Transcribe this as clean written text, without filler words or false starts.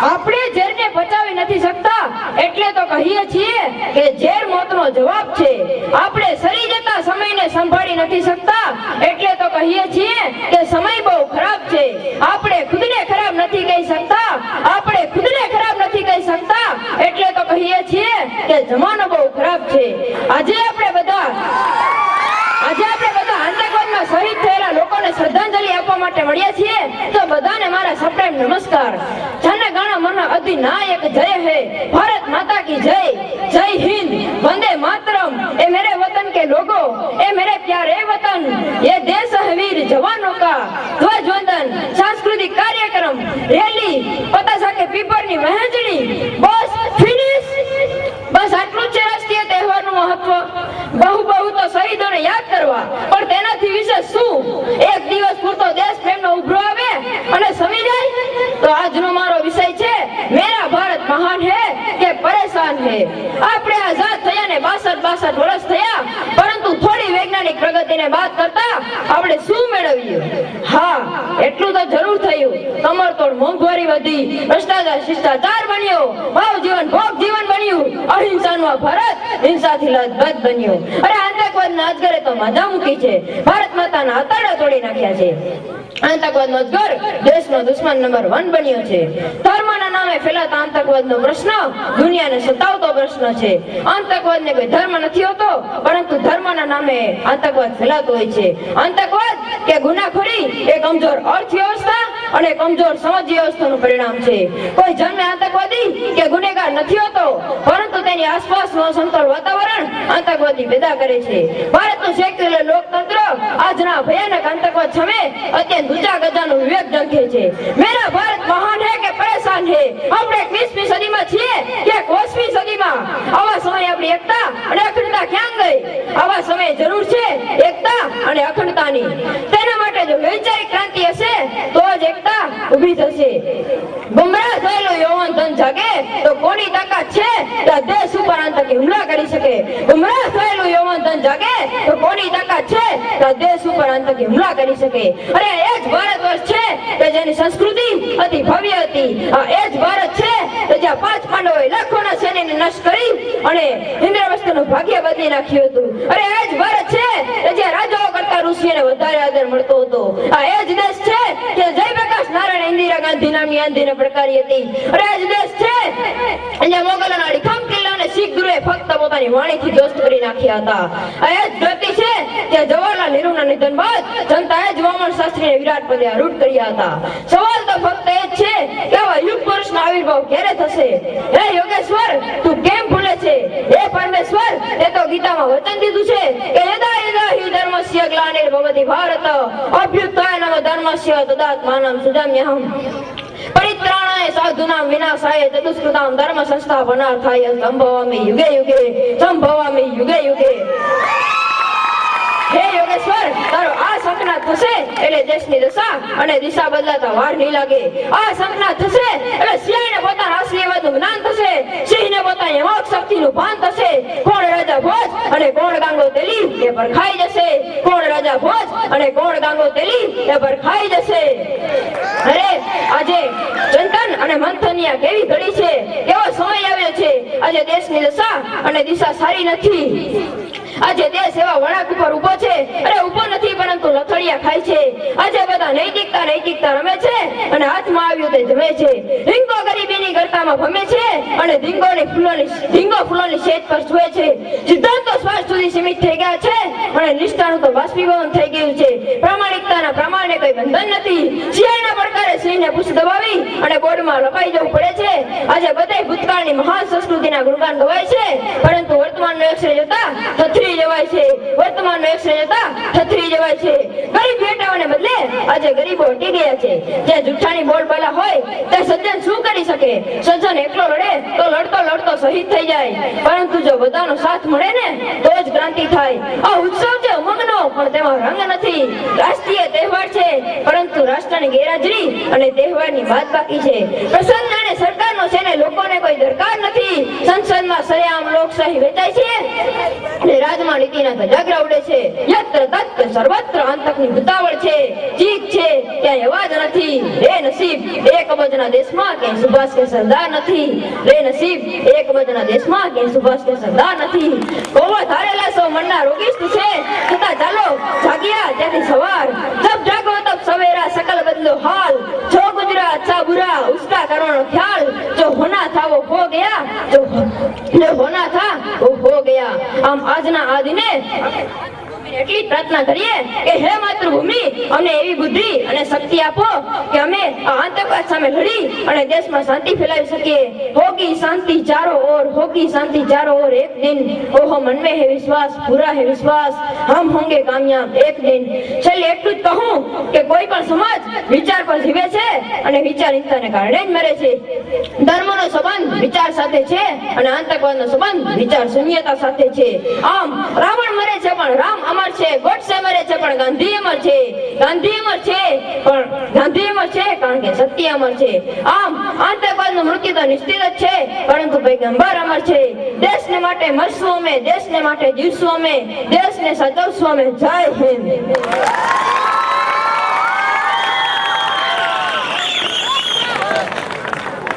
આપણે ઝેરને પચાવી નથી શકતા એટલે તો કહીએ છીએ કે ઝેર મોતનો જવાબ છે. આપણે સરી જતા સમયને સંભાળી નથી શકતા એટલે તો કહીએ છીએ કે સમય બહુ ખરાબ છે. આપણે ખુદને ખરાબ નથી કહી શકતા, આપણે ખુદને ખરાબ નથી કહી શકતા એટલે તો કહીએ છીએ કે જમાનો બહુ ખરાબ છે. આજે આપણે બધા આતંકવાદમાં શહીદ થયેલા લોકોને શ્રદ્ધાંજલિ આપવા માટે મળ્યા છીએ. તો બધાને મારા સપ્રેમ નમસ્કાર. જન ગણ મન અધિનાયક જય હે, ભારત માતા की जय, जय हिंद, वंदे मातरम. ए मेरे वतन के लोगों, ए मेरे प्यारे वतन, ये देश है वीर जवानों का. ध्वज वंदन, सांस्कृतिक कार्यक्रम, रैली, पतासा के पीपर ની વહેંચણી, બસ ફિનિશ. બસ આટલું જ છે રાષ્ટ્રીય તહેવારનું મહત્વ. બહુ તો શહીદોને યાદ કરવા, પણ તેનાથી વિશેષ શું? એક દિવસ પૂરતો દેશ પ્રેમનો ઉભરો આવે અને સમી જાય. તો આજનો મારો વિષય છે મેરા ભારત મહાન હે કે પરેશાન હે. આપણે આઝાદ થયા ને 62 વર્ષ થયા, પરંતુ થોડી વૈજ્ઞાનિક પ્રગતિને બાદ કરતા આપણે શું મેળવ્યું? હા, એટલું તો જરૂર થયું. કમરતોડ મોંઘવારી વધી, ભ્રષ્ટાચાર શિષ્ટાચાર બન્યો, ભાવ જીવન ભોગ જીવન બન્યું, અહિંસાનું ભારત હિંસાથી લથબથ બન્યું. અરે આતંકવાદના અજગરે તો માથા મૂકી છે, ભારત માતાના આતરડા તોડી નાખ્યા છે. આતંકવાદનો અજગર દેશનો દુશ્મન નંબર 1 બન્યો છે. ધર્મના નામે ફેલાતા આતંકવાદનો પ્રશ્ન દુનિયાને સતાવતો પ્રશ્ન છે. આતંકવાદને કોઈ ધર્મ નથી હોતો, પરંતુ ધર્મના નામે આતંકવાદ ફેલાતો હોય છે. આતંકવાદ કે ગુનાખોરી એ કમજોર અર્થવ્યવસ્થા અને કમજોર સમાજ વ્યવસ્થાનું પરિણામ છે. કોઈ જન્મે આતંકવાદી કે ગુનેગાર નથી હોતો, પરંતુ તેની આસપાસનું અસમતોલ વાતાવરણ આતંકવાદી પેદા કરે છે. ભારતનું સેક્યુલર લોકતંત્ર આજના ભયાનક આતંકવાદ સામે અત્યંત ઊંચા ગજાનું વિવેક ઝંખે છે. મેરા ભારત મહાન હે કે પરેશાન હે. આપણે 20મી સદીમાં છીએ કે 21મી સદીમાં? આવા સમયે આપણી એકતા અને અખંડતા ક્યાં ગઈ? આવા સમયે જરૂર છે એકતા અને અખંડતાની. તેના માટે જો વૈચારિક ક્રાંતિ હશે તો જ એકતા ઊભી થશે. ગુમરાહ થયેલો યૌવન ધન જાગે તો કોની તાકાત છે કે દેશ ઉપર આતંકી હુમલા કરી શકે? ગુમરાહ થયેલું યૌવન ધન જાગે તો કોની તાકાત છે કે દેશ ઉપર આતંકી હુમલા કરી શકે? અરે એ જ ભારત વર્ષ છે કે જેની સંસ્કૃતિ અતિ ભવ્ય હતી. આ એ જ ભારત છે કે જ્યાં 5 પાંડવોએ લાખોના સૈન્યને નષ્ટ કરી અને ઇન્દ્રવસ્તુનું ભાગ્ય બદલી નાખ્યું હતું. અરે એ જ ભારત છે કે જ્યાં રાજાઓ કરતા ઋષિઓને વધારે આદર મળતો હતો. આ એ જ દેશ છે કે જયપ્રકાશ નારાયણ ઇન્દિરા ગાંધી નામની આંધીને પડકારી હતી. અરે એ જ દેશ છે જ્યાં મોગલોના અડીખમ કિલ્લાને શીખ ગુરુએ ફક્ત પોતાની વાણીથી ધ્વસ્ત કરી નાખ્યા હતા. આ એ જ ધરતી છે કે જવાહરલાલ નહેરુના નિધન બાદ જનતાએ જ વામન શાસ્ત્રીને વિરાટ પદે આરૂઢ કર્યા હતા. સવાલ તો ફક્ત એ જ છે કે આવા યુગ પુરુષનો આવિર્ભાવ ક્યારે થશે? હે યોગેશ્વર, તું કેમ ભૂલે છે? હે પરમેશ્વર, તે તો ગીતામાં વચન દીધું છે કે યદા યદા હિ ધર્મસ્ય ગ્લાનિર્ભવતિ ભારત અભ્યુત્થાનમ ધર્મસ્ય તદાત્માનં સુજામ્યહમ. પરિત્રાણાય સાધુનાં વિનાશાય ચતુષ્કૃતાં ધર્મ સંસ્થાપનાર્થાય સંભવામિ યુગે યુગે, સંભવામિ યુગે યુગે. હે યોગેશ્વર, તારો આ સંકનાદ થશે એટલે દેશની દશા અને દિશા બદલાતા વાર નહીં લાગે. આ સંકનાદ થશે એટલે શિયાળને પોતાના આશીર્વાદનું જ્ઞાન થશે, સિંહને પોતાની મોક્ષ શક્તિનું ભાન થશે. કોણ રાજા ભોજ અને કોણ ગાંગો તેલી એ પરખાઈ જશે. કોણ રાજા ભોજ અને કોણ ગાંગો તેલી એ પરખાઈ જશે. અરે આજે ચિંતન અને મંથનની આ કેવી ઘડી છે, કેવો સમય આવ્યો છે. આજે દેશની દશા અને દિશા સારી નથી. આજે દેશ એવા વળાંક ઉપર ઉભો છે, અરે ઉભો નથી પરંતુ લથડિયા ખાય છે. આજે બધા નૈતિકતા રમે છે અને હાથમાં આવ્યું તે જમે છે. રીંગો ગરીબીની ગરતામાં ભમે છે અને ધીંગો ફૂલોની શેજ પર સૂવે છે. સિદ્ધાંતો શ્વાસ સુધી સીમિત થઈ ગયા છે અને નિષ્ઠાનું તો બાષ્પીભવન થઈ ગયું છે. પ્રામાણિકતાના પ્રમાણે કોઈ બંધન નથી. શિયાળના પડકારે સિંહને પૂછ દબાવી અને બોર્ડમાં લપાઈ જવું પડે છે. આજે બધાય ભૂતકાળની મહાન સંસ્કૃતિના ગુણગાન ગવાય છે, પરંતુ વર્તમાનનો એક્સરે જોતા થથરી જવાય છે. વર્તમાનનો એક્સરે જોતા થથરી જવાય છે. ગરીબ હટાવવાને બદલે આજે ગરીબો હટી ગયા છે. જે જુઠ્ઠાની બોલબાલા હોય તે સજ્જન શું કરી શકે? સજ્જન એકલો લડે તો લડતો શહીદ થઈ જાય, પરંતુ જો બધાનો સાથ મળે ને તો જ ક્રાંતિ થાય. આ ઉત્સવ છે ઉમંગનો, પણ તેમાં રંગ નથી. રાષ્ટ્રીય તહેવાર છે, પરંતુ રાષ્ટ્રની ગેરહાજરી અને તહેવારની બાદબાકી છે. પ્રસંગ અને સરકારનો છે ને લોકોને કોઈ દરકાર નથી. સંસદમાં સરેઆમ લોકશાહી વેચાય છે અને રાજમાં નીતિના ધજાગરા ઉડે છે. યત્ર તત્ર સર્વત્ર આતંકની ભૂતાવળ છે. ચીક છે ક્યાંય અવાજ નથી. રે નસીબ એક અબજના દેશમાં ક્યાંય સુભાષ કે સરદાર નથી. રે નસીબ એક અબજના દેશમાં ક્યાંય સુભાષ કે સરદાર નથી. કોવા ધારેલા સૌ મનના રોગિષ્ટ છે, છતાં ચાલો જાગ્યા ત્યાંથી સવાર. જબ જાગો તબ સવેરા સકલ બદલો હાલ. જો ગુજરા અચ્છા બુરા ઉસકા કરવાનો ખ્યાલ. જો હોના થા વો હો ગયા, જો હોના થા વો હો ગયા. આમ આજના આ દિને એટલી પ્રાર્થના કરીએ કે હે માતૃભૂમિ, અમને એવી બુદ્ધિ અને શક્તિ આપો કે અમે આ આતંકવાદ સામે લડી અને દેશમાં શાંતિ ફેલાવી શકીએ. હોગી શાંતિ ચારો ઓર, હોગી શાંતિ ચારો ઓર એક દિન. ઓહો મન में है विश्वास, पूरा है विश्वास, हम होंगे कामयाब एक दिन. છેલ્લે એટલું જ કહું કે કોઈ પણ સમાજ વિચાર પર જીવે છે અને વિચારહીનતાને કારણે જ મરે છે. ધર્મનો સંબંધ વિચાર સાથે છે અને આતંકવાદનો સંબંધ વિચાર શૂન્યતા સાથે છે. આમ રાવણ મરે છે પણ રામ અમર છે. ગોડસે મરે છે પણ ગાંધી અમર છે. ગાંધી અમર છે પણ ગાંધી અમર છે કારણ કે સત્ય અમર છે. આમ આતંકવાદનું મૃત્યુ તો નિશ્ચિત જ છે પરંતુ પૈગંબર અમર છે. દેશને માટે મરશું અમે, દેશને માટે જીવશું અમે, દેશને સાચવશું અમે. જય હિન્દ.